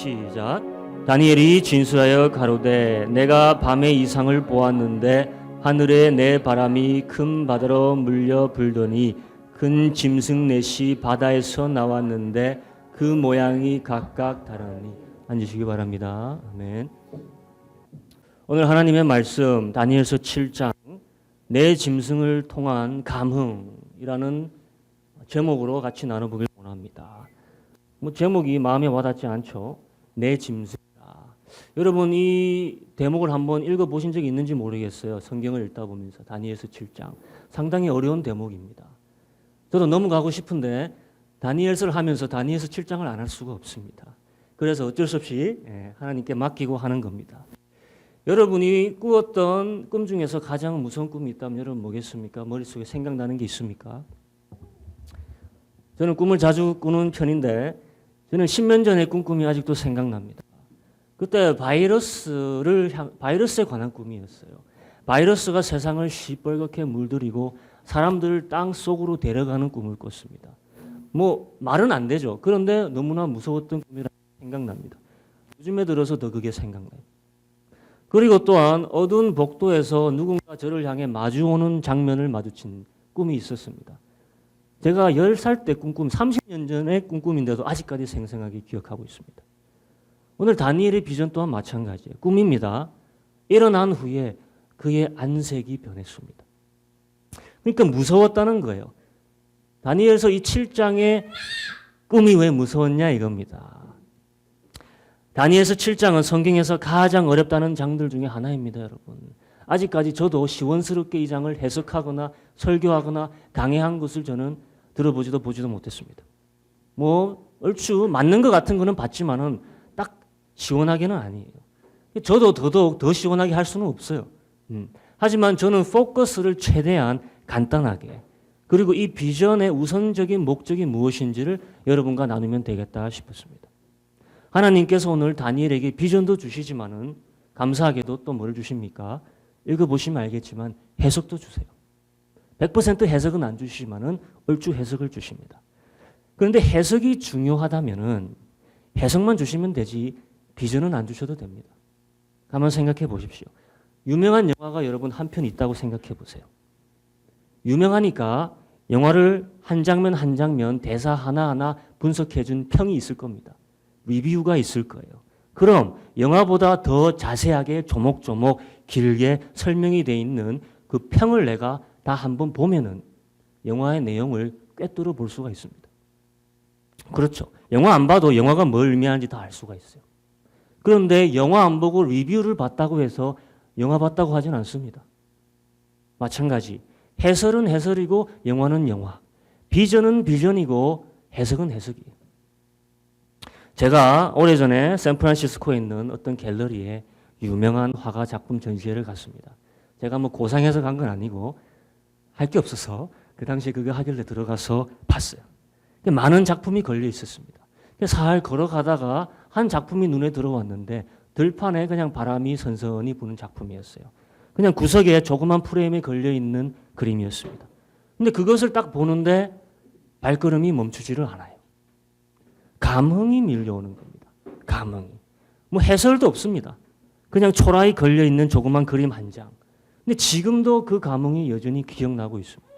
시작. 다니엘이 진술하여 가로되 내가 밤에 이상을 보았는데 하늘에 내 바람이 큰 바다로 물려 불더니 큰 짐승 넷이 바다에서 나왔는데 그 모양이 각각 다르니. 앉으시기 바랍니다. 아멘. 오늘 하나님의 말씀 다니엘서 7장 내 짐승을 통한 감흥이라는 제목으로 같이 나눠보길 원합니다. 제목이 마음에 와닿지 않죠? 내 짐승이다. 여러분 이 대목을 한번 읽어보신 적이 있는지 모르겠어요. 성경을 읽다 보면서 다니엘서 7장 상당히 어려운 대목입니다. 저도 넘어가고 싶은데 다니엘서를 하면서 다니엘서 7장을 안 할 수가 없습니다. 그래서 어쩔 수 없이 하나님께 맡기고 하는 겁니다. 여러분이 꾸었던 꿈 중에서 가장 무서운 꿈이 있다면 여러분 뭐겠습니까? 머릿속에 생각나는 게 있습니까? 저는 꿈을 자주 꾸는 편인데 저는 10년 전에 꾼 꿈이 아직도 생각납니다. 그때 바이러스에 관한 꿈이었어요. 바이러스가 세상을 시뻘겋게 물들이고 사람들을 땅 속으로 데려가는 꿈을 꿨습니다. 말은 안 되죠. 그런데 너무나 무서웠던 꿈이라 생각납니다. 요즘에 들어서 더 그게 생각나요. 그리고 또한 어두운 복도에서 누군가 저를 향해 마주오는 장면을 마주친 꿈이 있었습니다. 제가 10살 때 꾼 꿈, 30년 전에 꾼 꿈인데도 아직까지 생생하게 기억하고 있습니다. 오늘 다니엘의 비전 또한 마찬가지예요. 꿈입니다. 일어난 후에 그의 안색이 변했습니다. 그러니까 무서웠다는 거예요. 다니엘서 이 7장의 꿈이 왜 무서웠냐 이겁니다. 다니엘서 7장은 성경에서 가장 어렵다는 장들 중에 하나입니다, 여러분. 아직까지 저도 시원스럽게 이 장을 해석하거나 설교하거나 강해한 것을 저는 들어보지도 보지도 못했습니다. 얼추 맞는 것 같은 거는 봤지만은 딱 시원하게는 아니에요. 저도 더더욱 더 시원하게 할 수는 없어요. 하지만 저는 포커스를 최대한 간단하게 그리고 이 비전의 우선적인 목적이 무엇인지를 여러분과 나누면 되겠다 싶었습니다. 하나님께서 오늘 다니엘에게 비전도 주시지만은 감사하게도 또 뭘 주십니까? 읽어보시면 알겠지만 해석도 주세요. 100% 해석은 안 주시지만은 얼추 해석을 주십니다. 그런데 해석이 중요하다면은 해석만 주시면 되지 비전은 안 주셔도 됩니다. 한번 생각해 보십시오. 유명한 영화가 여러분 한 편 있다고 생각해 보세요. 유명하니까 영화를 한 장면 한 장면 대사 하나하나 분석해 준 평이 있을 겁니다. 리뷰가 있을 거예요. 그럼 영화보다 더 자세하게 조목조목 길게 설명이 돼 있는 그 평을 내가 다 한번 보면은 영화의 내용을 꿰뚫어 볼 수가 있습니다. 그렇죠. 영화 안 봐도 영화가 뭘 의미하는지 다 알 수가 있어요. 그런데 영화 안 보고 리뷰를 봤다고 해서 영화 봤다고 하진 않습니다. 마찬가지. 해설은 해설이고 영화는 영화. 비전은 비전이고 해석은 해석이에요. 제가 오래전에 샌프란시스코에 있는 어떤 갤러리에 유명한 화가 작품 전시회를 갔습니다. 제가 고상해서 간 건 아니고 할 게 없어서 그 당시에 그거 하길래 들어가서 봤어요. 많은 작품이 걸려 있었습니다. 살 걸어가다가 한 작품이 눈에 들어왔는데 들판에 그냥 바람이 선선히 부는 작품이었어요. 그냥 구석에 조그만 프레임에 걸려 있는 그림이었습니다. 근데 그것을 딱 보는데 발걸음이 멈추지를 않아요. 감흥이 밀려오는 겁니다. 감흥이. 해설도 없습니다. 그냥 초라히 걸려 있는 조그만 그림 한 장. 근데 지금도 그 감흥이 여전히 기억나고 있습니다.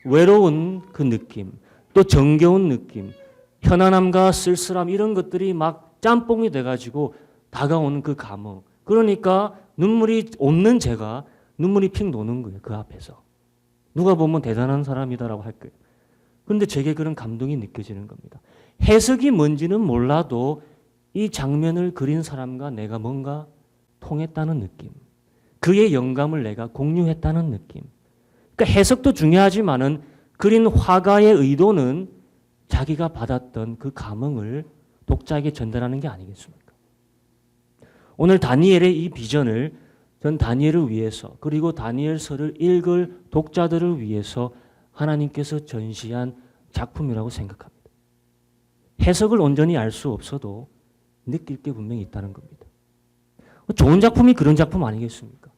외로운 그 느낌, 또 정겨운 느낌, 편안함과 쓸쓸함 이런 것들이 막 짬뽕이 돼가지고 다가오는 그 감흥. 그러니까 눈물이 없는 제가 눈물이 픽 도는 거예요. 그 앞에서. 누가 보면 대단한 사람이다라고 할 거예요. 그런데 제게 그런 감동이 느껴지는 겁니다. 해석이 뭔지는 몰라도 이 장면을 그린 사람과 내가 뭔가 통했다는 느낌. 그의 영감을 내가 공유했다는 느낌. 그러니까 해석도 중요하지만은 그린 화가의 의도는 자기가 받았던 그 감흥을 독자에게 전달하는 게 아니겠습니까? 오늘 다니엘의 이 비전을 전 다니엘을 위해서 그리고 다니엘서를 읽을 독자들을 위해서 하나님께서 전시한 작품이라고 생각합니다. 해석을 온전히 알 수 없어도 느낄 게 분명히 있다는 겁니다. 좋은 작품이 그런 작품 아니겠습니까?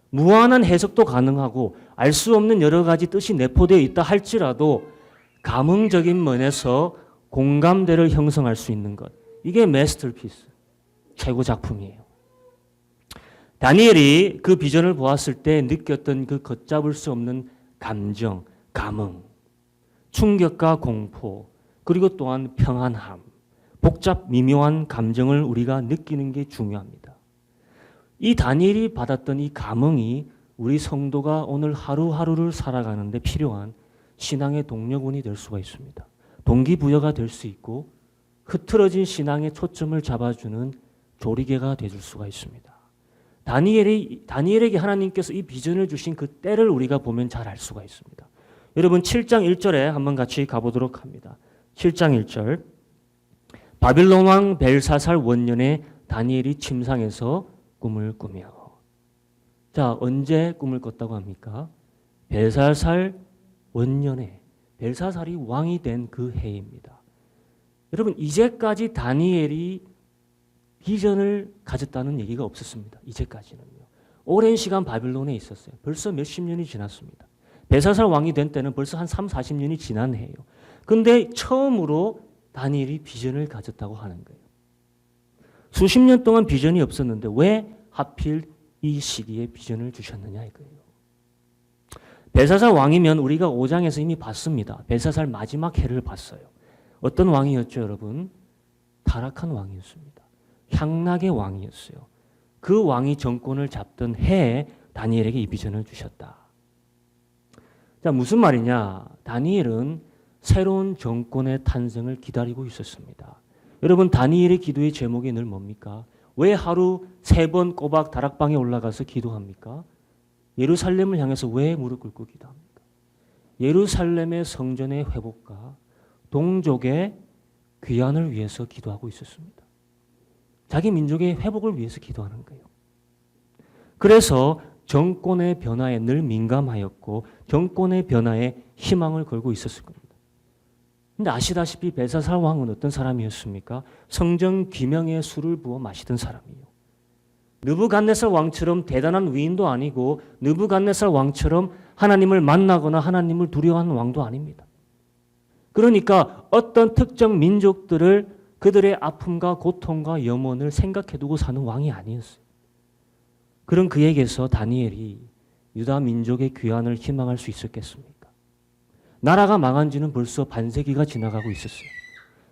무한한 해석도 가능하고 알 수 없는 여러 가지 뜻이 내포되어 있다 할지라도 감흥적인 면에서 공감대를 형성할 수 있는 것. 이게 마스터피스, 최고 작품이에요. 다니엘이 그 비전을 보았을 때 느꼈던 그 걷잡을 수 없는 감정, 감흥, 충격과 공포, 그리고 또한 평안함, 복잡 미묘한 감정을 우리가 느끼는 게 중요합니다. 이 다니엘이 받았던 이 감흥이 우리 성도가 오늘 하루하루를 살아가는데 필요한 신앙의 동력원이 될 수가 있습니다. 동기부여가 될 수 있고 흐트러진 신앙의 초점을 잡아주는 조리개가 되줄 수가 있습니다. 다니엘에게 하나님께서 이 비전을 주신 그 때를 우리가 보면 잘 알 수가 있습니다. 여러분 7장 1절에 한번 같이 가보도록 합니다. 7장 1절 바빌론 왕 벨사살 원년에 다니엘이 침상에서 꿈을 꾸며. 자, 언제 꿈을 꿨다고 합니까? 벨사살 원년에, 벨사살이 왕이 된 그 해입니다. 여러분 이제까지 다니엘이 비전을 가졌다는 얘기가 없었습니다. 이제까지는요. 오랜 시간 바빌론에 있었어요. 벌써 몇십 년이 지났습니다. 벨사살 왕이 된 때는 벌써 한 3, 40년이 지난 해예요. 근데 처음으로 다니엘이 비전을 가졌다고 하는 거예요. 수십 년 동안 비전이 없었는데 왜 하필 이 시기에 비전을 주셨느냐 이거예요. 벨사살 왕이면 우리가 5장에서 이미 봤습니다. 벨사살 마지막 해를 봤어요. 어떤 왕이었죠, 여러분? 타락한 왕이었습니다. 향락의 왕이었어요. 그 왕이 정권을 잡던 해에 다니엘에게 이 비전을 주셨다. 자, 무슨 말이냐? 다니엘은 새로운 정권의 탄생을 기다리고 있었습니다. 여러분 다니엘의 기도의 제목이 늘 뭡니까? 왜 하루 3번 꼬박 다락방에 올라가서 기도합니까? 예루살렘을 향해서 왜 무릎 꿇고 기도합니까? 예루살렘의 성전의 회복과 동족의 귀환을 위해서 기도하고 있었습니다. 자기 민족의 회복을 위해서 기도하는 거예요. 그래서 정권의 변화에 늘 민감하였고 정권의 변화에 희망을 걸고 있었을 겁니다. 근데 아시다시피 벨사살 왕은 어떤 사람이었습니까? 성전 귀명의 술을 부어 마시던 사람이에요. 느부갓네살 왕처럼 대단한 위인도 아니고 느부갓네살 왕처럼 하나님을 만나거나 하나님을 두려워하는 왕도 아닙니다. 그러니까 어떤 특정 민족들을 그들의 아픔과 고통과 염원을 생각해 두고 사는 왕이 아니었어요. 그런 그에게서 다니엘이 유다 민족의 귀환을 희망할 수 있었겠습니까? 나라가 망한 지는 벌써 반세기가 지나가고 있었어요.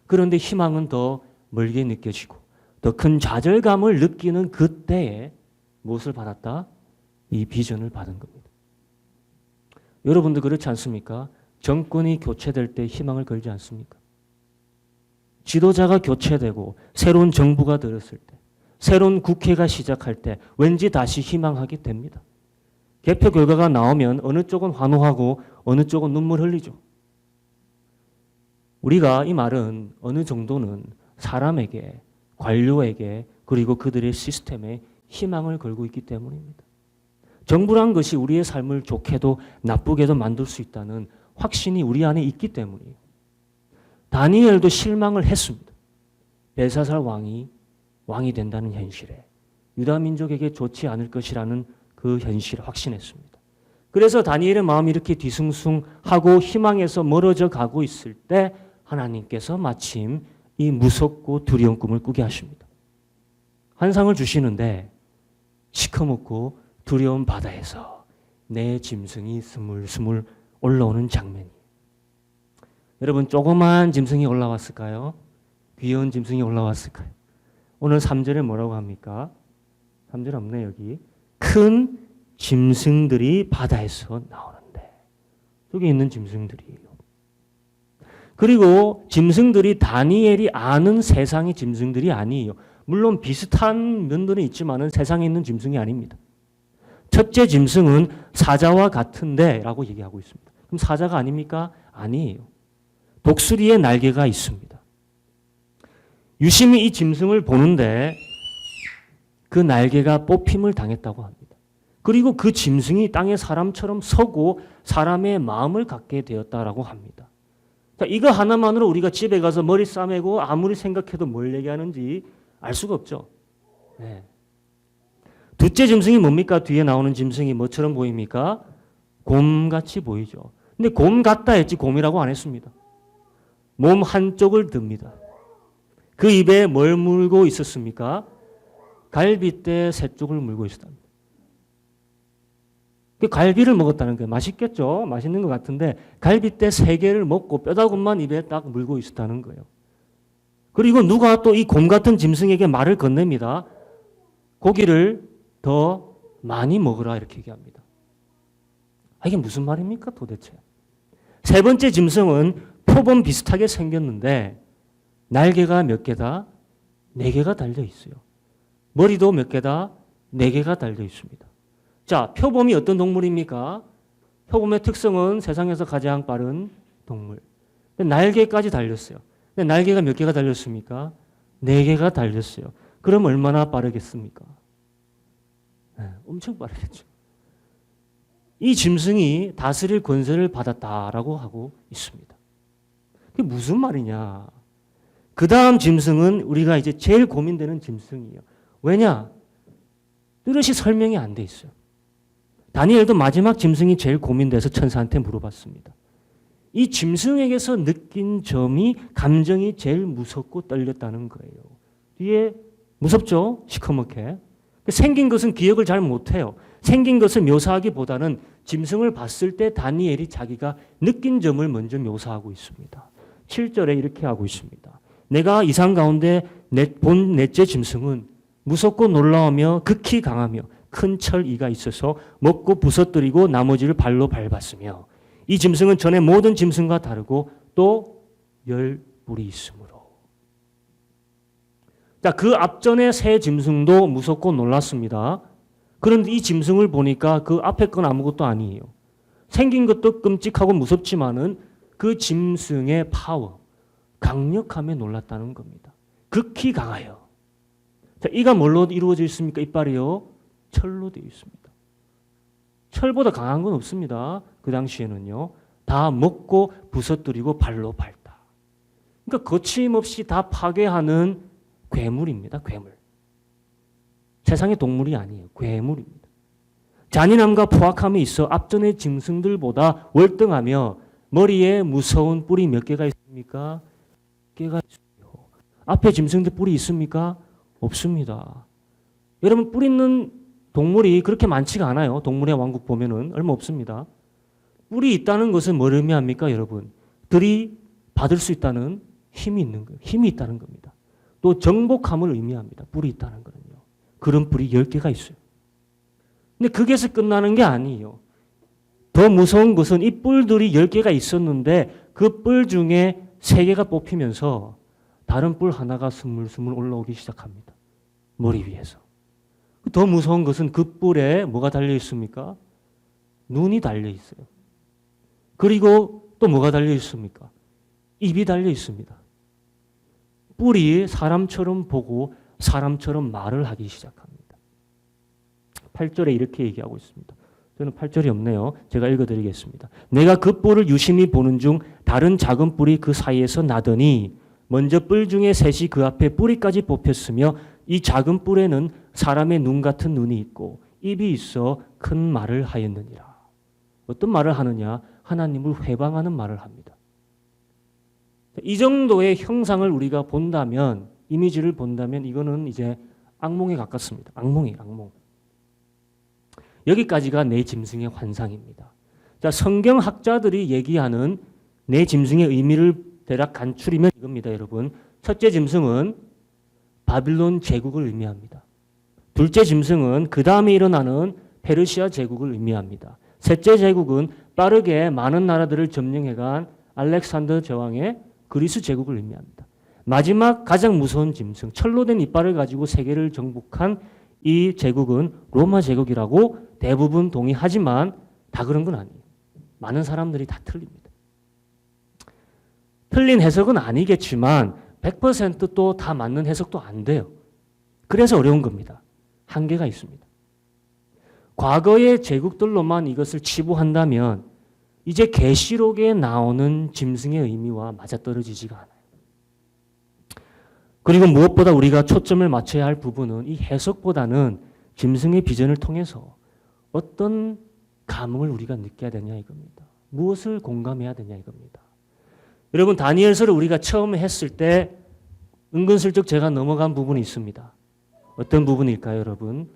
그런데 희망은 더 멀게 느껴지고 더 큰 좌절감을 느끼는 그때에 무엇을 받았다? 이 비전을 받은 겁니다. 여러분도 그렇지 않습니까? 정권이 교체될 때 희망을 걸지 않습니까? 지도자가 교체되고 새로운 정부가 들었을 때, 새로운 국회가 시작할 때 왠지 다시 희망하게 됩니다. 개표 결과가 나오면 어느 쪽은 환호하고 어느 쪽은 눈물 흘리죠. 우리가 이 말은 어느 정도는 사람에게, 관료에게, 그리고 그들의 시스템에 희망을 걸고 있기 때문입니다. 정부란 것이 우리의 삶을 좋게도 나쁘게도 만들 수 있다는 확신이 우리 안에 있기 때문이에요. 다니엘도 실망을 했습니다. 벨사살 왕이 된다는 현실에 유다 민족에게 좋지 않을 것이라는 그 현실을 확신했습니다. 그래서 다니엘의 마음이 이렇게 뒤숭숭하고 희망에서 멀어져 가고 있을 때 하나님께서 마침 이 무섭고 두려운 꿈을 꾸게 하십니다. 환상을 주시는데 시커멓고 두려운 바다에서 내 짐승이 스물스물 올라오는 장면이. 여러분 조그만 짐승이 올라왔을까요? 귀여운 짐승이 올라왔을까요? 오늘 3절에 뭐라고 합니까? 3절 없네 여기. 큰 짐승들이 바다에서 나오는데 여기 있는 짐승들이에요. 그리고 짐승들이 다니엘이 아는 세상의 짐승들이 아니에요. 물론 비슷한 면들은 있지만 세상에 있는 짐승이 아닙니다. 첫째 짐승은 사자와 같은데 라고 얘기하고 있습니다. 그럼 사자가 아닙니까? 아니에요. 독수리의 날개가 있습니다. 유심히 이 짐승을 보는데 그 날개가 뽑힘을 당했다고 합니다. 그리고 그 짐승이 땅에 사람처럼 서고 사람의 마음을 갖게 되었다라고 합니다. 자, 이거 하나만으로 우리가 집에 가서 머리 싸매고 아무리 생각해도 뭘 얘기하는지 알 수가 없죠. 네. 둘째 짐승이 뭡니까? 뒤에 나오는 짐승이 뭐처럼 보입니까? 곰같이 보이죠. 근데 곰 같다 했지 곰이라고 안 했습니다. 몸 한쪽을 듭니다. 그 입에 뭘 물고 있었습니까? 갈빗대 세 쪽을 물고 있었답니다. 그 갈비를 먹었다는 거예요. 맛있겠죠? 맛있는 것 같은데 갈빗대 세 개를 먹고 뼈다귀만 입에 딱 물고 있었다는 거예요. 그리고 누가 또 이 곰 같은 짐승에게 말을 건넵니다. 고기를 더 많이 먹으라 이렇게 얘기합니다. 이게 무슨 말입니까 도대체? 세 번째 짐승은 표범 비슷하게 생겼는데 날개가 몇 개다? 4개가 달려 있어요. 머리도 몇 개다? 4개가 달려 있습니다. 자, 표범이 어떤 동물입니까? 표범의 특성은 세상에서 가장 빠른 동물. 날개까지 달렸어요. 근데 날개가 몇 개가 달렸습니까? 4개가 달렸어요. 그럼 얼마나 빠르겠습니까? 네, 엄청 빠르겠죠. 이 짐승이 다스릴 권세를 받았다라고 하고 있습니다. 그게 무슨 말이냐? 그 다음 짐승은 우리가 이제 제일 고민되는 짐승이에요. 왜냐? 뚜렷이 설명이 안 돼 있어요. 다니엘도 마지막 짐승이 제일 고민돼서 천사한테 물어봤습니다. 이 짐승에게서 느낀 점이 감정이 제일 무섭고 떨렸다는 거예요. 뒤에 무섭죠? 시커멓게. 생긴 것은 기억을 잘 못해요. 생긴 것을 묘사하기보다는 짐승을 봤을 때 다니엘이 자기가 느낀 점을 먼저 묘사하고 있습니다. 7절에 이렇게 하고 있습니다. 내가 이상 가운데 본 넷째 짐승은 무섭고 놀라우며 극히 강하며 큰 철이가 있어서 먹고 부서뜨리고 나머지를 발로 밟았으며 이 짐승은 전에 모든 짐승과 다르고 또 10뿔이 있으므로. 자, 그 앞전에 세 짐승도 무섭고 놀랐습니다. 그런데 이 짐승을 보니까 그 앞에 건 아무것도 아니에요. 생긴 것도 끔찍하고 무섭지만은 그 짐승의 파워, 강력함에 놀랐다는 겁니다. 극히 강하여. 자, 이가 뭘로 이루어져 있습니까? 이빨이요. 철로 되어 있습니다. 철보다 강한 건 없습니다. 그 당시에는요. 다 먹고 부서뜨리고 발로 밟다. 그러니까 거침없이 다 파괴하는 괴물입니다. 괴물. 세상의 동물이 아니에요. 괴물입니다. 잔인함과 포악함이 있어 앞전의 짐승들보다 월등하며 머리에 무서운 뿔이 몇 개가 있습니까? 몇 개가 있어요. 앞에 짐승들 뿔이 있습니까? 없습니다. 여러분 뿔 있는 동물이 그렇게 많지가 않아요. 동물의 왕국 보면은 얼마 없습니다. 뿔이 있다는 것은 뭘 의미합니까, 여러분? 들이 받을 수 있다는 힘이 있는 거예요. 힘이 있다는 겁니다. 또 정복함을 의미합니다. 뿔이 있다는 거는요. 그런 뿔이 10개가 있어요. 근데 그게서 끝나는 게 아니에요. 더 무서운 것은 이 뿔들이 10개가 있었는데 그 뿔 중에 3개가 뽑히면서 다른 뿔 하나가 스물스물 올라오기 시작합니다. 머리 위에서. 더 무서운 것은 그 뿔에 뭐가 달려 있습니까? 눈이 달려 있어요. 그리고 또 뭐가 달려 있습니까? 입이 달려 있습니다. 뿔이 사람처럼 보고 사람처럼 말을 하기 시작합니다. 8절에 이렇게 얘기하고 있습니다. 저는 8절이 없네요. 제가 읽어드리겠습니다. 내가 그 뿔을 유심히 보는 중 다른 작은 뿔이 그 사이에서 나더니 먼저 뿔 중에 셋이 그 앞에 뿌리까지 뽑혔으며 이 작은 뿔에는 사람의 눈 같은 눈이 있고 입이 있어 큰 말을 하였느니라. 어떤 말을 하느냐? 하나님을 회방하는 말을 합니다. 이 정도의 형상을 우리가 본다면, 이미지를 본다면 이거는 이제 악몽에 가깝습니다. 악몽이에요, 악몽. 여기까지가 네 짐승의 환상입니다. 자, 성경학자들이 얘기하는 네 짐승의 의미를 대략 간추리면 이겁니다, 여러분. 첫째 짐승은 바빌론 제국을 의미합니다. 둘째 짐승은 그 다음에 일어나는 페르시아 제국을 의미합니다. 셋째 제국은 빠르게 많은 나라들을 점령해간 알렉산더 제왕의 그리스 제국을 의미합니다. 마지막 가장 무서운 짐승, 철로 된 이빨을 가지고 세계를 정복한 이 제국은 로마 제국이라고 대부분 동의하지만 다 그런 건 아니에요. 많은 사람들이 다 틀립니다. 틀린 해석은 아니겠지만 100% 다 맞는 해석도 안 돼요. 그래서 어려운 겁니다. 한계가 있습니다. 과거의 제국들로만 이것을 치부한다면 이제 계시록에 나오는 짐승의 의미와 맞아떨어지지가 않아요. 그리고 무엇보다 우리가 초점을 맞춰야 할 부분은 이 해석보다는 짐승의 비전을 통해서 어떤 감흥을 우리가 느껴야 되냐 이겁니다. 무엇을 공감해야 되냐 이겁니다. 여러분 다니엘서를 우리가 처음 했을 때 은근슬쩍 제가 넘어간 부분이 있습니다. 어떤 부분일까요, 여러분?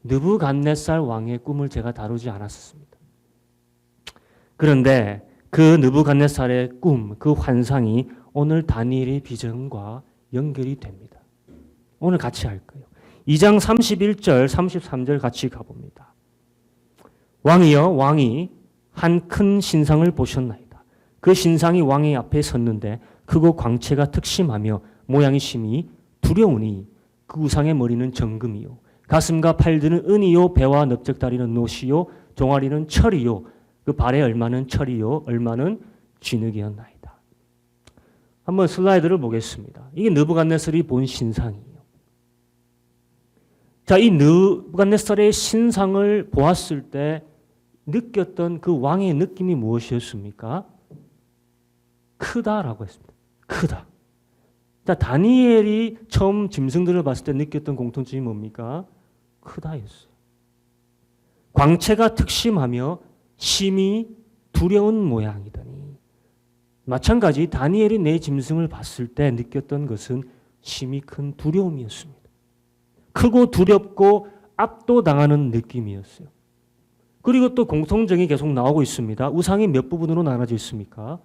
느부갓네살 왕의 꿈을 제가 다루지 않았습니다. 그런데 그 느부갓네살의 꿈, 그 환상이 오늘 다니엘의 비전과 연결이 됩니다. 오늘 같이 할 거예요. 2장 31절, 33절 같이 가봅니다. 왕이여, 왕이 한 큰 신상을 보셨나이다. 그 신상이 왕의 앞에 섰는데 크고 광채가 특심하며 모양이 심히 두려우니 그 우상의 머리는 정금이요 가슴과 팔들은 은이요 배와 넓적다리는 노시요 종아리는 철이요 그 발의 얼마는 철이요 얼마는 진흙이었나이다. 한번 슬라이드를 보겠습니다. 이게 느부갓네살이 본 신상이에요. 자, 이 느부갓네살의 신상을 보았을 때 느꼈던 그 왕의 느낌이 무엇이었습니까? 크다라고 했습니다. 크다. 자, 다니엘이 처음 짐승들을 봤을 때 느꼈던 공통점이 뭡니까? 크다였어요. 광채가 특심하며 심히 두려운 모양이더니 마찬가지 다니엘이 내 짐승을 봤을 때 느꼈던 것은 심히 큰 두려움이었습니다. 크고 두렵고 압도당하는 느낌이었어요. 그리고 또 공통점이 계속 나오고 있습니다. 우상이 몇 부분으로 나눠져 있습니까?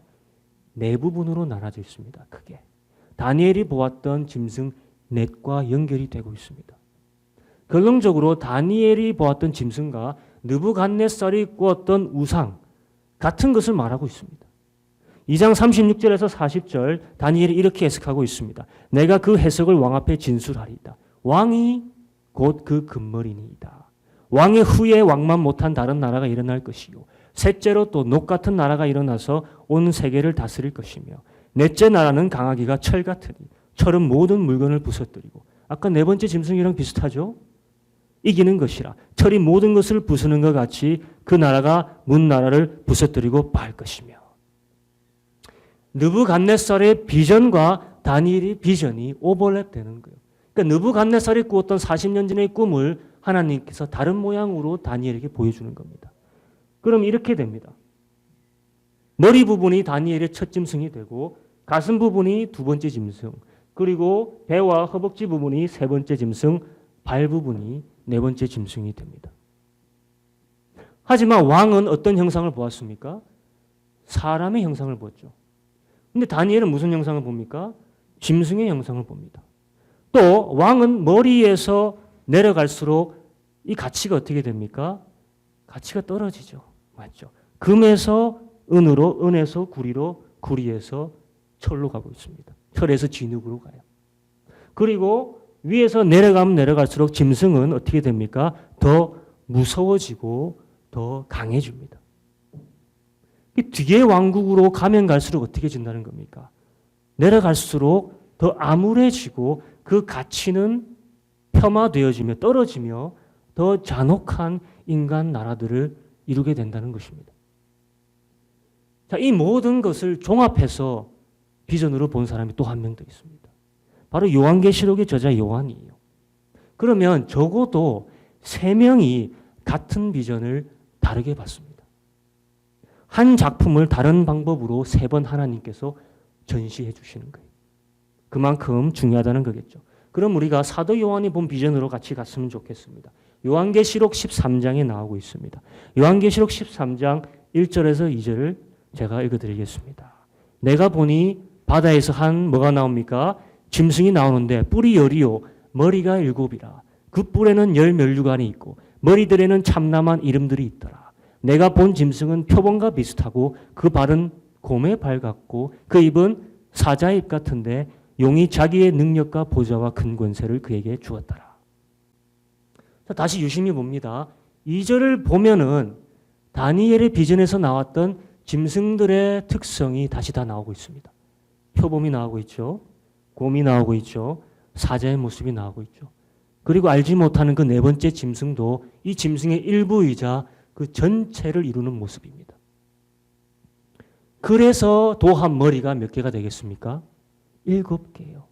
네 부분으로 나눠져 있습니다. 크게. 다니엘이 보았던 짐승 넷과 연결이 되고 있습니다. 결론적으로 다니엘이 보았던 짐승과 느부갓네살이 꾸었던 우상 같은 것을 말하고 있습니다. 2장 36절에서 40절 다니엘이 이렇게 해석하고 있습니다. 내가 그 해석을 왕 앞에 진술하리이다. 왕이 곧 그 금머리니이다. 왕의 후에 왕만 못한 다른 나라가 일어날 것이요. 셋째로 또 녹 같은 나라가 일어나서 온 세계를 다스릴 것이며 넷째 나라는 강하기가 철 같으니 철은 모든 물건을 부서뜨리고 아까 네 번째 짐승이랑 비슷하죠? 이기는 것이라 철이 모든 것을 부수는 것 같이 그 나라가 문 나라를 부서뜨리고 빻을 것이며 느부갓네살의 비전과 다니엘의 비전이 오버랩되는 거예요. 그러니까 느부갓네살이 꾸었던 40년 전의 꿈을 하나님께서 다른 모양으로 다니엘에게 보여주는 겁니다. 그럼 이렇게 됩니다. 머리 부분이 다니엘의 첫 짐승이 되고 가슴 부분이 두 번째 짐승, 그리고 배와 허벅지 부분이 세 번째 짐승, 발 부분이 네 번째 짐승이 됩니다. 하지만 왕은 어떤 형상을 보았습니까? 사람의 형상을 보았죠. 근데 다니엘은 무슨 형상을 봅니까? 짐승의 형상을 봅니다. 또 왕은 머리에서 내려갈수록 이 가치가 어떻게 됩니까? 가치가 떨어지죠. 맞죠? 금에서 은으로, 은에서 구리로, 구리에서 철로 가고 있습니다. 철에서 진흙으로 가요. 그리고 위에서 내려가면 내려갈수록 짐승은 어떻게 됩니까? 더 무서워지고 더 강해집니다. 뒤에 왕국으로 가면 갈수록 어떻게 진다는 겁니까? 내려갈수록 더 암울해지고 그 가치는 폄하되어지며 떨어지며 더 잔혹한 인간 나라들을 이루게 된다는 것입니다. 자, 이 모든 것을 종합해서 비전으로 본 사람이 또 한 명 더 있습니다. 바로 요한계시록의 저자 요한이에요. 그러면 적어도 세 명이 같은 비전을 다르게 봤습니다. 한 작품을 다른 방법으로 세 번 하나님께서 전시해 주시는 거예요. 그만큼 중요하다는 거겠죠. 그럼 우리가 사도 요한이 본 비전으로 같이 갔으면 좋겠습니다. 요한계시록 13장에 나오고 있습니다. 요한계시록 13장 1절에서 2절을 제가 읽어드리겠습니다. 내가 보니 바다에서 한 뭐가 나옵니까? 짐승이 나오는데 뿔이 열이요 머리가 일곱이라. 그 뿔에는 열 면류관이 있고 머리들에는 참남한 이름들이 있더라. 내가 본 짐승은 표범과 비슷하고 그 발은 곰의 발 같고 그 입은 사자의 입 같은데 용이 자기의 능력과 보좌와 큰 권세를 그에게 주었더라. 자, 다시 유심히 봅니다. 2절을 보면은 다니엘의 비전에서 나왔던 짐승들의 특성이 다시 다 나오고 있습니다. 표범이 나오고 있죠. 곰이 나오고 있죠. 사자의 모습이 나오고 있죠. 그리고 알지 못하는 그 네 번째 짐승도 이 짐승의 일부이자 그 전체를 이루는 모습입니다. 그래서 도합 머리가 몇 개가 되겠습니까? 7개요.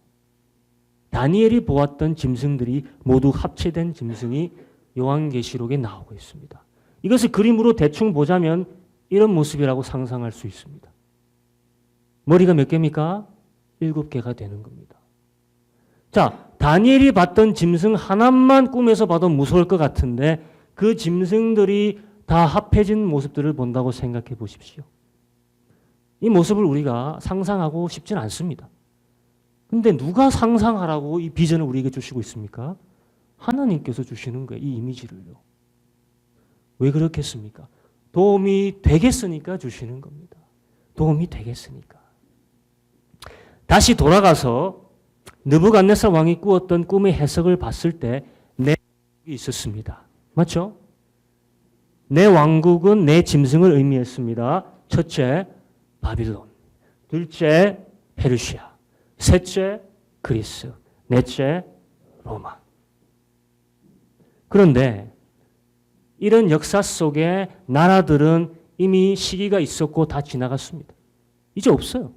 다니엘이 보았던 짐승들이 모두 합체된 짐승이 요한계시록에 나오고 있습니다. 이것을 그림으로 대충 보자면 이런 모습이라고 상상할 수 있습니다. 머리가 몇 개입니까? 7개가 되는 겁니다. 자, 다니엘이 봤던 짐승 하나만 꿈에서 봐도 무서울 것 같은데 그 짐승들이 다 합해진 모습들을 본다고 생각해 보십시오. 이 모습을 우리가 상상하고 싶진 않습니다. 근데 누가 상상하라고 이 비전을 우리에게 주시고 있습니까? 하나님께서 주시는 거예요. 이 이미지를요. 왜 그렇겠습니까? 도움이 되겠으니까 주시는 겁니다. 도움이 되겠으니까. 다시 돌아가서 느부갓네살 왕이 꾸었던 꿈의 해석을 봤을 때 내 왕국이 있었습니다. 맞죠? 내 왕국은 내 짐승을 의미했습니다. 첫째, 바빌론. 둘째, 페르시아. 셋째, 그리스. 넷째, 로마. 그런데 이런 역사 속에 나라들은 이미 시기가 있었고 다 지나갔습니다. 이제 없어요.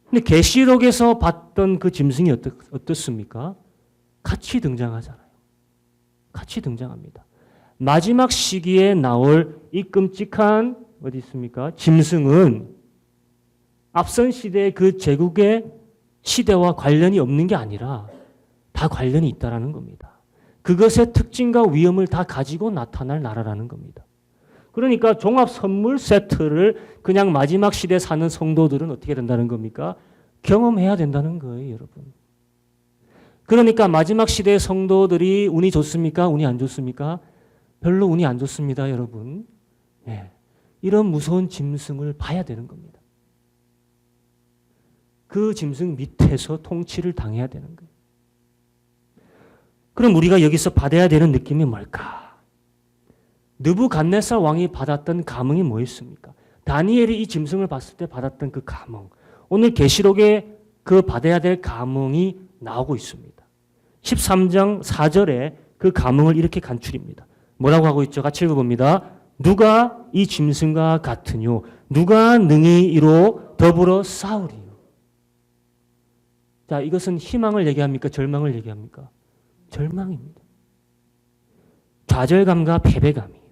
근데 계시록에서 봤던 그 짐승이 어떻습니까? 같이 등장하잖아요. 같이 등장합니다. 마지막 시기에 나올 이 끔찍한 어디 있습니까? 짐승은 앞선 시대의 그 제국의 시대와 관련이 없는 게 아니라 다 관련이 있다라는 겁니다. 그것의 특징과 위험을 다 가지고 나타날 나라라는 겁니다. 그러니까 종합 선물 세트를 그냥 마지막 시대에 사는 성도들은 어떻게 된다는 겁니까? 경험해야 된다는 거예요, 여러분. 그러니까 마지막 시대의 성도들이 운이 좋습니까? 운이 안 좋습니까? 별로 운이 안 좋습니다, 여러분. 네. 이런 무서운 짐승을 봐야 되는 겁니다. 그 짐승 밑에서 통치를 당해야 되는 거예요. 그럼 우리가 여기서 받아야 되는 느낌이 뭘까? 느부갓네살 왕이 받았던 감흥이 뭐였습니까? 다니엘이 이 짐승을 봤을 때 받았던 그 감흥. 오늘 계시록에 그 받아야 될 감흥이 나오고 있습니다. 13장 4절에 그 감흥을 이렇게 간추립니다. 뭐라고 하고 있죠? 같이 읽어봅니다. 누가 이 짐승과 같으뇨? 누가 능히 이로 더불어 싸우리요? 자, 이것은 희망을 얘기합니까? 절망을 얘기합니까? 절망입니다. 좌절감과 패배감이에요.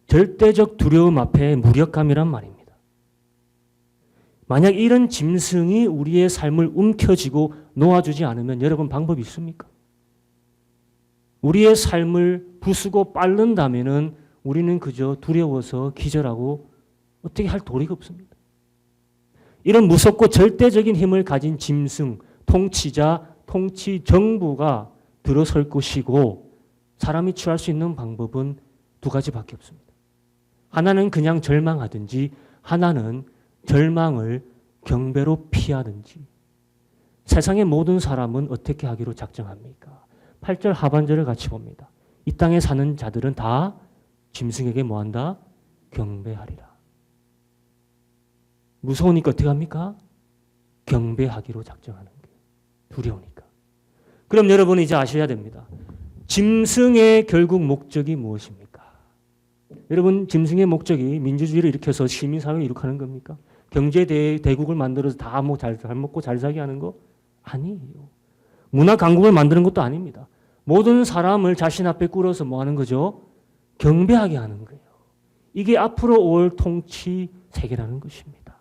절대적 두려움 앞에 무력감이란 말입니다. 만약 이런 짐승이 우리의 삶을 움켜쥐고 놓아주지 않으면 여러분 방법이 있습니까? 우리의 삶을 부수고 빨른다면은 우리는 그저 두려워서 기절하고 어떻게 할 도리가 없습니다. 이런 무섭고 절대적인 힘을 가진 짐승, 통치자, 통치 정부가 들어설 것이고 사람이 취할 수 있는 방법은 두 가지밖에 없습니다. 하나는 그냥 절망하든지 하나는 절망을 경배로 피하든지. 세상의 모든 사람은 어떻게 하기로 작정합니까? 8절 하반절을 같이 봅니다. 이 땅에 사는 자들은 다 짐승에게 뭐한다? 경배하리라. 무서우니까 어떻게 합니까? 경배하기로 작정하는 거예요. 두려우니까. 그럼 여러분 이제 아셔야 됩니다. 짐승의 결국 목적이 무엇입니까? 여러분 짐승의 목적이 민주주의를 일으켜서 시민사회를 이룩하는 겁니까? 경제대국을 만들어서 다 잘 먹고 잘 살게 하는 거? 아니에요. 문화강국을 만드는 것도 아닙니다. 모든 사람을 자신 앞에 꿇어서 뭐 하는 거죠? 경배하게 하는 거예요. 이게 앞으로 올 통치 세계라는 것입니다.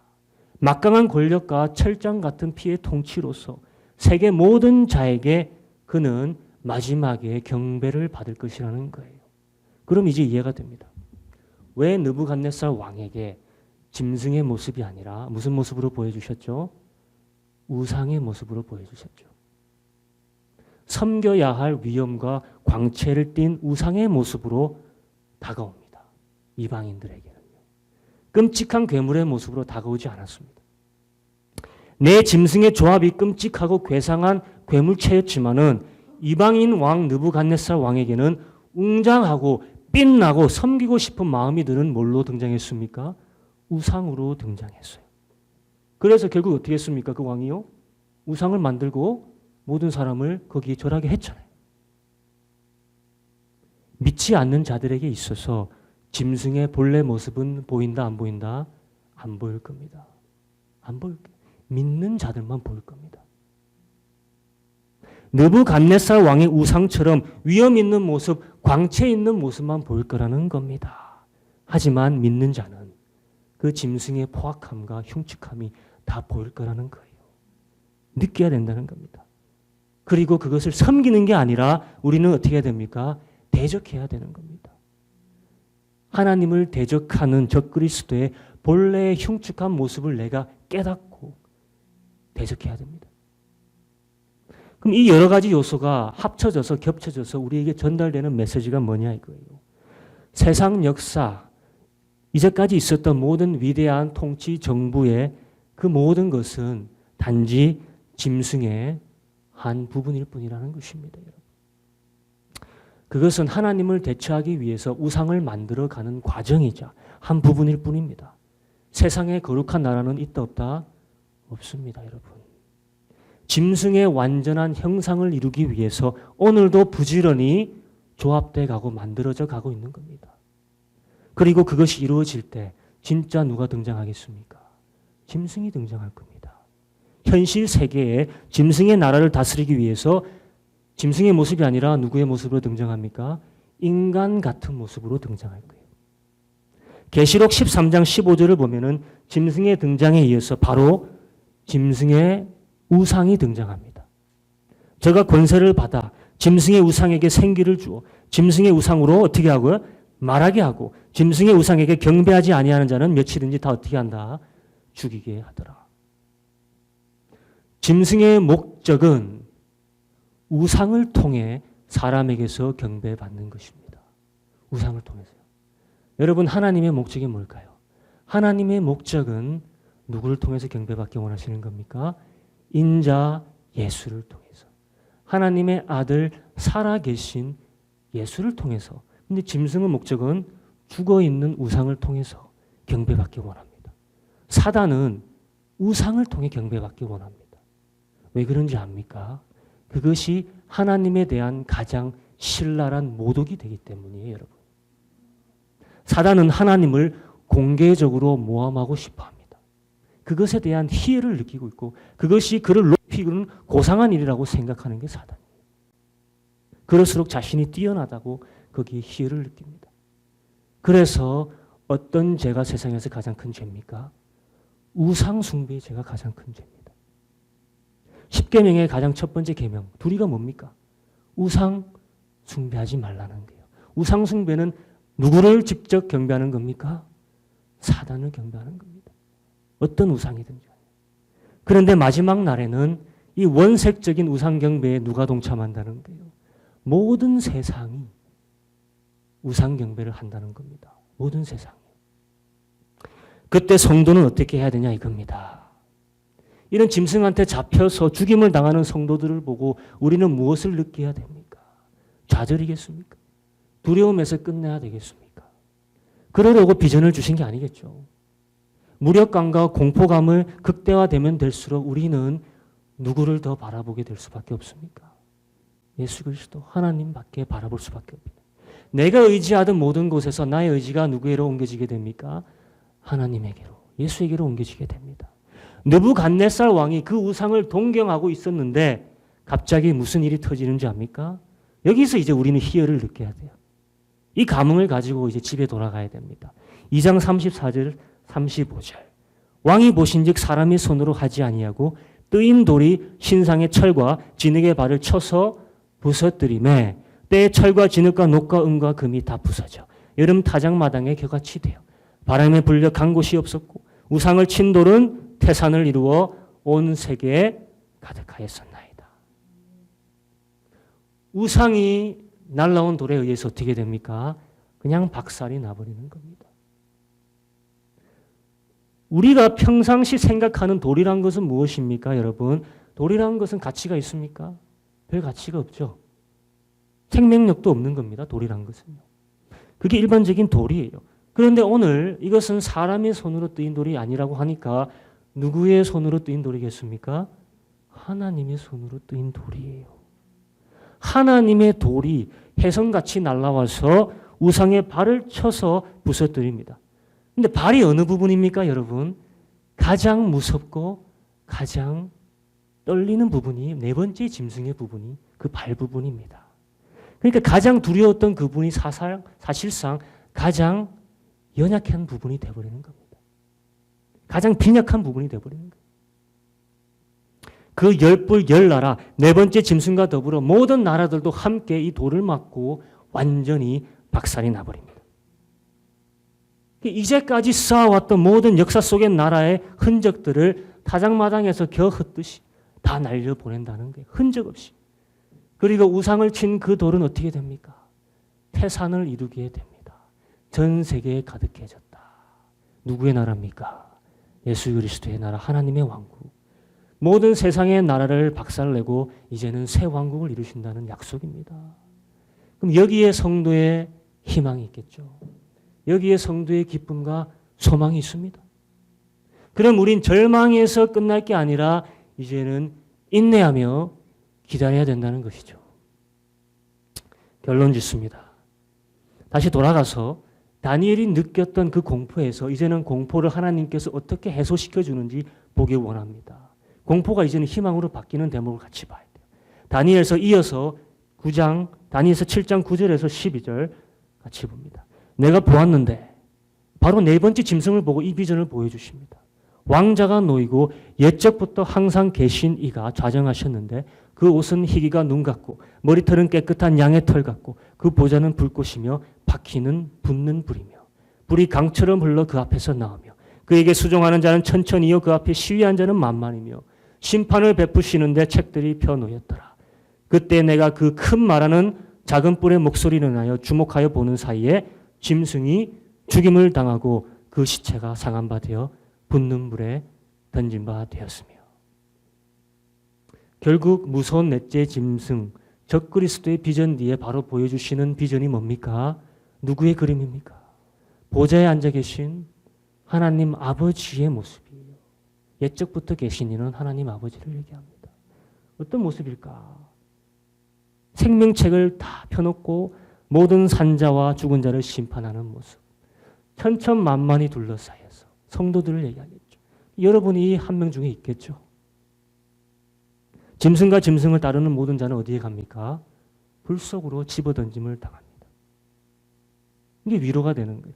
막강한 권력과 철장 같은 피의 통치로서 세계 모든 자에게 그는 마지막에 경배를 받을 것이라는 거예요. 그럼 이제 이해가 됩니다. 왜 느부갓네살 왕에게 짐승의 모습이 아니라 무슨 모습으로 보여주셨죠? 우상의 모습으로 보여주셨죠. 섬겨야 할 위엄과 광채를 띤 우상의 모습으로 다가옵니다. 이방인들에게는요. 끔찍한 괴물의 모습으로 다가오지 않았습니다. 내 짐승의 조합이 끔찍하고 괴상한 괴물체였지만은 이방인 왕 느부갓네살 왕에게는 웅장하고 빛나고 섬기고 싶은 마음이 드는 뭘로 등장했습니까? 우상으로 등장했어요. 그래서 결국 어떻게 했습니까? 그 왕이요? 우상을 만들고 모든 사람을 거기에 절하게 했잖아요. 믿지 않는 자들에게 있어서 짐승의 본래 모습은 보인다, 안 보인다? 안 보일 겁니다. 안 보일 거예요. 믿는 자들만 보일 겁니다. 느부갓네살 왕의 우상처럼 위험 있는 모습, 광채 있는 모습만 보일 거라는 겁니다. 하지만 믿는 자는 그 짐승의 포악함과 흉측함이 다 보일 거라는 거예요. 느껴야 된다는 겁니다. 그리고 그것을 섬기는 게 아니라 우리는 어떻게 해야 됩니까? 대적해야 되는 겁니다. 하나님을 대적하는 적그리스도의 본래의 흉측한 모습을 내가 깨닫고 대적해야 됩니다. 그럼 이 여러 가지 요소가 합쳐져서 겹쳐져서 우리에게 전달되는 메시지가 뭐냐 이거예요. 세상 역사, 이제까지 있었던 모든 위대한 통치 정부의 그 모든 것은 단지 짐승의 한 부분일 뿐이라는 것입니다. 그것은 하나님을 대처하기 위해서 우상을 만들어가는 과정이자 한 부분일 뿐입니다. 세상에 거룩한 나라는 있다 없다? 없습니다, 여러분. 짐승의 완전한 형상을 이루기 위해서 오늘도 부지런히 조합돼 가고 만들어져 가고 있는 겁니다. 그리고 그것이 이루어질 때 진짜 누가 등장하겠습니까? 짐승이 등장할 겁니다. 현실 세계에 짐승의 나라를 다스리기 위해서 짐승의 모습이 아니라 누구의 모습으로 등장합니까? 인간 같은 모습으로 등장할 거예요. 계시록 13장 15절을 보면은 짐승의 등장에 이어서 바로 짐승의 우상이 등장합니다. 저가 권세를 받아 짐승의 우상에게 생기를 주어 짐승의 우상으로 어떻게 하고요? 말하게 하고 짐승의 우상에게 경배하지 아니하는 자는 며칠든지 다 어떻게 한다? 죽이게 하더라. 짐승의 목적은 우상을 통해 사람에게서 경배받는 것입니다. 우상을 통해서요. 여러분 하나님의 목적이 뭘까요? 하나님의 목적은 누구를 통해서 경배받기 원하시는 겁니까? 인자 예수를 통해서. 하나님의 아들 살아계신 예수를 통해서. 근데 짐승의 목적은 죽어있는 우상을 통해서 경배받기 원합니다. 사단은 우상을 통해 경배받기 원합니다. 왜 그런지 압니까? 그것이 하나님에 대한 가장 신랄한 모독이 되기 때문이에요, 여러분. 사단은 하나님을 공개적으로 모함하고 싶어 합니다. 그것에 대한 희애를 느끼고 있고 그것이 그를 높이는 고상한 일이라고 생각하는 게 사단이에요. 그럴수록 자신이 뛰어나다고 거기에 희애를 느낍니다. 그래서 어떤 죄가 세상에서 가장 큰 죄입니까? 우상 숭배의 죄가 가장 큰 죄입니다. 10계명의 가장 첫 번째 계명, 둘이가 뭡니까? 우상 숭배하지 말라는 거예요. 우상 숭배는 누구를 직접 경배하는 겁니까? 사단을 경배하는 겁니다. 어떤 우상이든지. 그런데 마지막 날에는 이 원색적인 우상 경배에 누가 동참한다는 거예요? 모든 세상이 우상 경배를 한다는 겁니다. 모든 세상이. 그때 성도는 어떻게 해야 되냐 이겁니다. 이런 짐승한테 잡혀서 죽임을 당하는 성도들을 보고 우리는 무엇을 느껴야 됩니까? 좌절이겠습니까? 두려움에서 끝내야 되겠습니까? 그러려고 비전을 주신 게 아니겠죠. 무력감과 공포감을 극대화되면 될수록 우리는 누구를 더 바라보게 될 수밖에 없습니까? 예수 그리스도 하나님밖에 바라볼 수밖에 없습니다. 내가 의지하던 모든 곳에서 나의 의지가 누구에게로 옮겨지게 됩니까? 하나님에게로, 예수에게로 옮겨지게 됩니다. 느부갓네살 왕이 그 우상을 동경하고 있었는데 갑자기 무슨 일이 터지는지 압니까? 여기서 이제 우리는 희열을 느껴야 돼요. 이 감흥을 가지고 이제 집에 돌아가야 됩니다. 2장 34절 35절 왕이 보신즉 사람의 손으로 하지 아니하고 뜨인 돌이 신상의 철과 진흙의 발을 쳐서 부서뜨리매 때에 철과 진흙과 녹과 은과 금이 다 부서져 여름 타작마당에 겨같이 되어 바람에 불려 간 곳이 없었고 우상을 친 돌은 태산을 이루어 온 세계에 가득하였었나이다. 우상이 날라온 돌에 의해서 어떻게 됩니까? 그냥 박살이 나버리는 겁니다. 우리가 평상시 생각하는 돌이란 것은 무엇입니까, 여러분? 돌이란 것은 가치가 있습니까? 별 가치가 없죠. 생명력도 없는 겁니다. 돌이란 것은요. 그게 일반적인 돌이에요. 그런데 오늘 이것은 사람의 손으로 뜨인 돌이 아니라고 하니까 누구의 손으로 뜨인 돌이겠습니까? 하나님의 손으로 뜨인 돌이에요. 하나님의 돌이 혜성같이 날아와서 우상의 발을 쳐서 부서뜨립니다. 근데 발이 어느 부분입니까, 여러분? 가장 무섭고 가장 떨리는 부분이 네 번째 짐승의 부분이 그 발 부분입니다. 그러니까 가장 두려웠던 그 부분이 사실상 가장 연약한 부분이 되어버리는 겁니다. 가장 빈약한 부분이 되어버리는 거예요. 그 10뿔 10나라 네 번째 짐승과 더불어 모든 나라들도 함께 이 돌을 맞고 완전히 박살이 나버립니다. 이제까지 쌓아왔던 모든 역사 속의 나라의 흔적들을 타작마당에서 겨 흩듯이 다 날려보낸다는 거예요. 흔적 없이. 그리고 우상을 친 그 돌은 어떻게 됩니까? 태산을 이루게 됩니다. 전 세계에 가득해졌다. 누구의 나라입니까? 예수 그리스도의 나라, 하나님의 왕국. 모든 세상의 나라를 박살내고 이제는 새 왕국을 이루신다는 약속입니다. 그럼 여기에 성도의 희망이 있겠죠. 여기에 성도의 기쁨과 소망이 있습니다. 그럼 우린 절망에서 끝날 게 아니라 이제는 인내하며 기다려야 된다는 것이죠. 결론 짓습니다. 다시 돌아가서 다니엘이 느꼈던 그 공포에서 이제는 공포를 하나님께서 어떻게 해소시켜 주는지 보기 원합니다. 공포가 이제는 희망으로 바뀌는 대목을 같이 봐야 돼요. 다니엘서 이어서 9장, 다니엘서 7장 9절에서 12절 같이 봅니다. 내가 보았는데 바로 네 번째 짐승을 보고 이 비전을 보여주십니다. 왕자가 놓이고 옛적부터 항상 계신 이가 좌정하셨는데 그 옷은 희기가 눈 같고 머리털은 깨끗한 양의 털 같고 그 보좌는 불꽃이며 바퀴는 붙는 불이며 불이 강처럼 흘러 그 앞에서 나오며 그에게 수종하는 자는 천천히요 그 앞에 시위한 자는 만만이며 심판을 베푸시는데 책들이 펴놓였더라. 그때 내가 그 큰 말하는 작은 뿔의 목소리를 하여 주목하여 보는 사이에 짐승이 죽임을 당하고 그 시체가 상한 바 되어 붙는 불에 던진 바 되었으며 결국 무서운 넷째 짐승 적그리스도의 비전 뒤에 바로 보여주시는 비전이 뭡니까? 누구의 그림입니까? 보좌에 앉아 계신 하나님 아버지의 모습이에요. 옛적부터 계신 이는 하나님 아버지를 얘기합니다. 어떤 모습일까? 생명책을 다 펴놓고 모든 산자와 죽은 자를 심판하는 모습. 천천만만이 둘러싸여서 성도들을 얘기하겠죠. 여러분이 한 명 중에 있겠죠. 짐승과 짐승을 따르는 모든 자는 어디에 갑니까? 불 속으로 집어던짐을 당합니다. 이게 위로가 되는 거예요.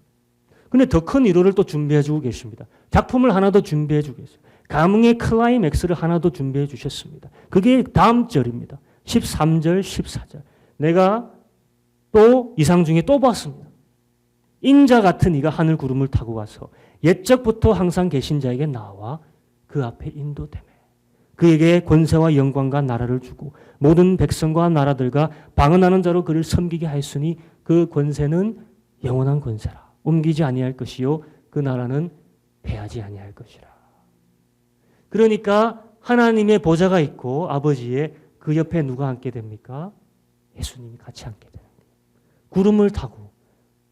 근데 더 큰 위로를 또 준비해 주고 계십니다. 작품을 하나 더 준비해 주고 계세요. 감흥의 클라이맥스를 하나 더 준비해 주셨습니다. 그게 다음 절입니다. 13절, 14절. 내가 또 이상 중에 또 봤습니다. 인자 같은 이가 하늘 구름을 타고 가서 옛적부터 항상 계신 자에게 나와 그 앞에 인도되매 그에게 권세와 영광과 나라를 주고 모든 백성과 나라들과 방언하는 자로 그를 섬기게 하였으니 그 권세는 영원한 권세라. 옮기지 아니할 것이요 그 나라는 패하지 아니할 것이라. 그러니까 하나님의 보좌가 있고 아버지의 그 옆에 누가 앉게 됩니까? 예수님이 같이 앉게 되는 거예요. 구름을 타고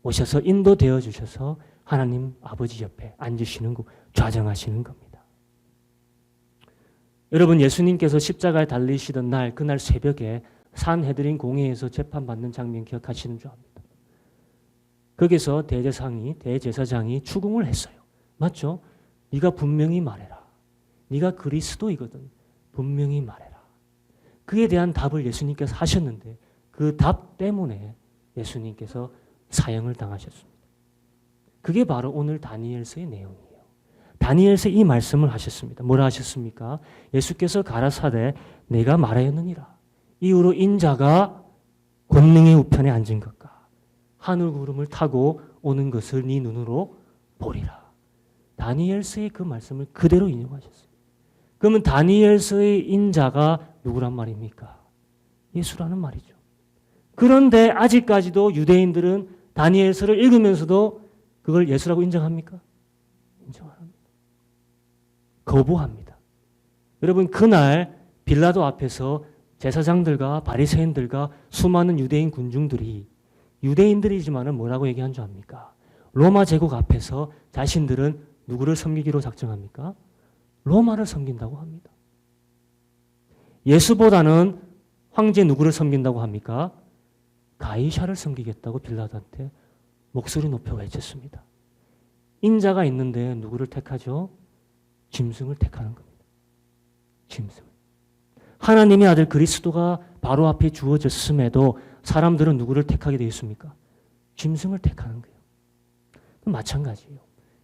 오셔서 인도되어 주셔서 하나님 아버지 옆에 앉으시는 거 좌정하시는 겁니다. 여러분 예수님께서 십자가에 달리시던 날 그날 새벽에 산헤드린 공회에서 재판받는 장면 기억하시는 줄 압니다. 거기서 대제사장이 추궁을 했어요. 맞죠? 네가 분명히 말해라. 네가 그리스도이거든. 분명히 말해라. 그에 대한 답을 예수님께서 하셨는데 그 답 때문에 예수님께서 사형을 당하셨습니다. 그게 바로 오늘 다니엘서의 내용이에요. 다니엘서 이 말씀을 하셨습니다. 뭐라 하셨습니까? 예수께서 가라사대 내가 말하였느니라. 이후로 인자가 권능의 우편에 앉은 것과 하늘 구름을 타고 오는 것을 네 눈으로 보리라. 다니엘서의 그 말씀을 그대로 인용하셨어요. 그러면 다니엘서의 인자가 누구란 말입니까? 예수라는 말이죠. 그런데 아직까지도 유대인들은 다니엘서를 읽으면서도 그걸 예수라고 인정합니까? 인정 안 합니다. 거부합니다. 여러분 그날 빌라도 앞에서 제사장들과 바리새인들과 수많은 유대인 군중들이 유대인들이지만은 뭐라고 얘기한 줄 압니까? 로마 제국 앞에서 자신들은 누구를 섬기기로 작정합니까? 로마를 섬긴다고 합니다. 예수보다는 황제 누구를 섬긴다고 합니까? 가이사를 섬기겠다고 빌라도한테 목소리 높여 외쳤습니다. 인자가 있는데 누구를 택하죠? 짐승을 택하는 겁니다. 짐승을. 하나님의 아들 그리스도가 바로 앞에 주어졌음에도 사람들은 누구를 택하게 되어 있습니까? 짐승을 택하는 거예요. 마찬가지예요.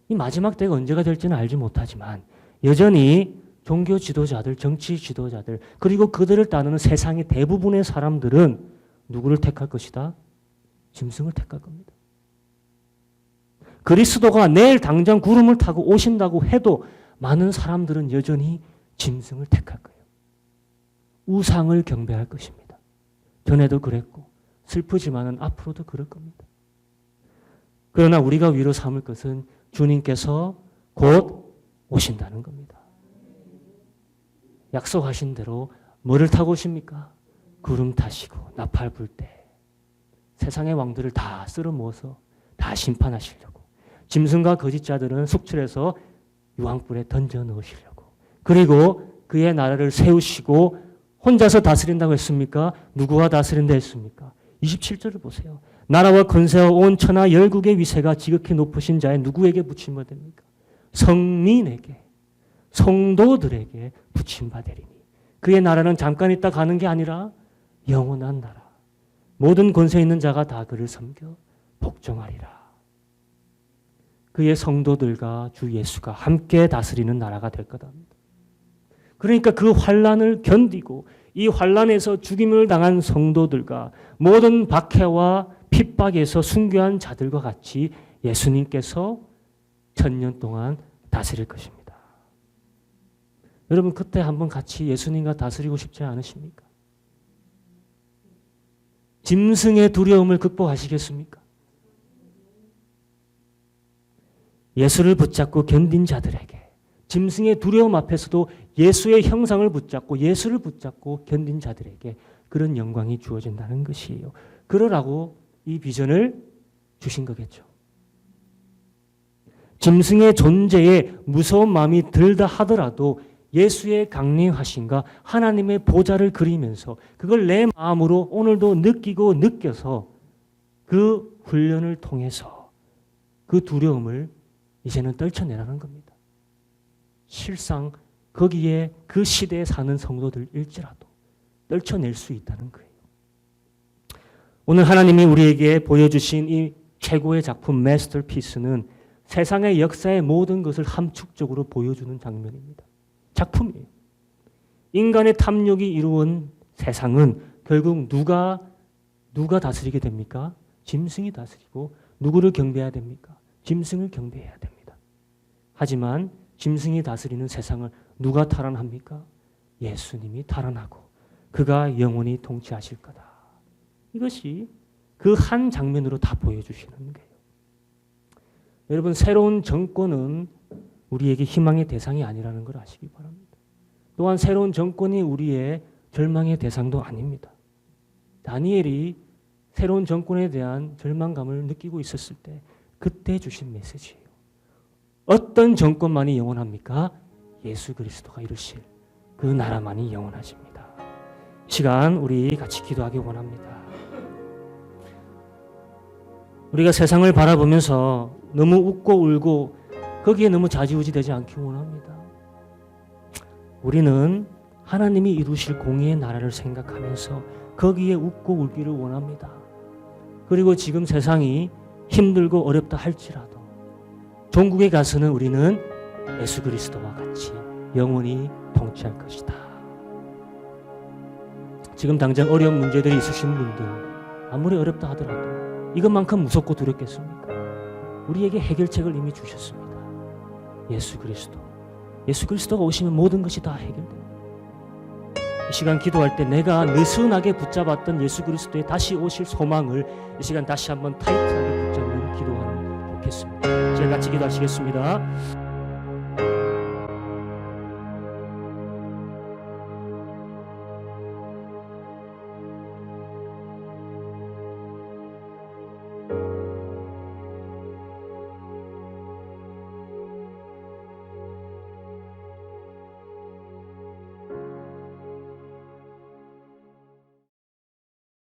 이 마지막 때가 언제가 될지는 알지 못하지만 여전히 종교 지도자들, 정치 지도자들, 그리고 그들을 따르는 세상의 대부분의 사람들은 누구를 택할 것이다? 짐승을 택할 겁니다. 그리스도가 내일 당장 구름을 타고 오신다고 해도 많은 사람들은 여전히 짐승을 택할 거예요. 우상을 경배할 것입니다. 전에도 그랬고 슬프지만은 앞으로도 그럴 겁니다. 그러나 우리가 위로 삼을 것은 주님께서 곧 오신다는 겁니다. 약속하신 대로 뭐를 타고 오십니까? 구름 타시고 나팔 불 때 세상의 왕들을 다 쓸어모아서 다 심판하시려고, 짐승과 거짓자들은 속출해서 유황불에 던져 넣으시려고, 그리고 그의 나라를 세우시고 혼자서 다스린다고 했습니까? 누구와 다스린다 했습니까? 27절을 보세요. 나라와 권세와 온 천하 열국의 위세가 지극히 높으신 자의 누구에게 붙임바 됩니까? 성민에게, 성도들에게 붙임바 되리니 그의 나라는 잠깐 있다 가는 게 아니라 영원한 나라. 모든 권세 있는 자가 다 그를 섬겨 복종하리라. 그의 성도들과 주 예수가 함께 다스리는 나라가 될 거답니다. 그러니까 그 환란을 견디고 이 환란에서 죽임을 당한 성도들과 모든 박해와 핍박에서 순교한 자들과 같이 예수님께서 1000년 동안 다스릴 것입니다. 여러분 그때 한번 같이 예수님과 다스리고 싶지 않으십니까? 짐승의 두려움을 극복하시겠습니까? 예수를 붙잡고 견딘 자들에게, 짐승의 두려움 앞에서도 예수의 형상을 붙잡고 예수를 붙잡고 견딘 자들에게 그런 영광이 주어진다는 것이에요. 그러라고 이 비전을 주신 거겠죠. 짐승의 존재에 무서운 마음이 들다 하더라도 예수의 강림하심과 하나님의 보좌를 그리면서 그걸 내 마음으로 오늘도 느끼고 느껴서 그 훈련을 통해서 그 두려움을 이제는 떨쳐내라는 겁니다. 실상 거기에 그 시대에 사는 성도들일지라도 떨쳐낼 수 있다는 거예요. 오늘 하나님이 우리에게 보여주신 이 최고의 작품 마스터피스는 세상의 역사의 모든 것을 함축적으로 보여주는 장면입니다. 작품이에요. 인간의 탐욕이 이루어온 세상은 결국 누가 다스리게 됩니까? 짐승이 다스리고 누구를 경배해야 됩니까? 짐승을 경배해야 됩니다. 하지만 짐승이 다스리는 세상을 누가 탈환합니까? 예수님이 탈환하고 그가 영원히 통치하실 거다. 이것이 그 한 장면으로 다 보여주시는 거예요. 여러분 새로운 정권은 우리에게 희망의 대상이 아니라는 걸 아시기 바랍니다. 또한 새로운 정권이 우리의 절망의 대상도 아닙니다. 다니엘이 새로운 정권에 대한 절망감을 느끼고 있었을 때 그때 주신 메시지예요. 어떤 정권만이 영원합니까? 예수 그리스도가 이루실 그 나라만이 영원하십니다. 시간 우리 같이 기도하기 원합니다. 우리가 세상을 바라보면서 너무 웃고 울고 거기에 너무 좌지우지 되지 않기 원합니다. 우리는 하나님이 이루실 공의의 나라를 생각하면서 거기에 웃고 울기를 원합니다. 그리고 지금 세상이 힘들고 어렵다 할지라도 종국에 가서는 우리는 예수 그리스도와 같이 영원히 통치할 것이다. 지금 당장 어려운 문제들이 있으신 분들, 아무리 어렵다 하더라도 이것만큼 무섭고 두렵겠습니까? 우리에게 해결책을 이미 주셨습니다. 예수 그리스도. 예수 그리스도가 오시면 모든 것이 다 해결됩니다. 이 시간 기도할 때 내가 느슨하게 붙잡았던 예수 그리스도의 다시 오실 소망을 이 시간 다시 한번 타이트하게 붙잡는 기도하면 좋겠습니다. 제가 같이 기도하시겠습니다.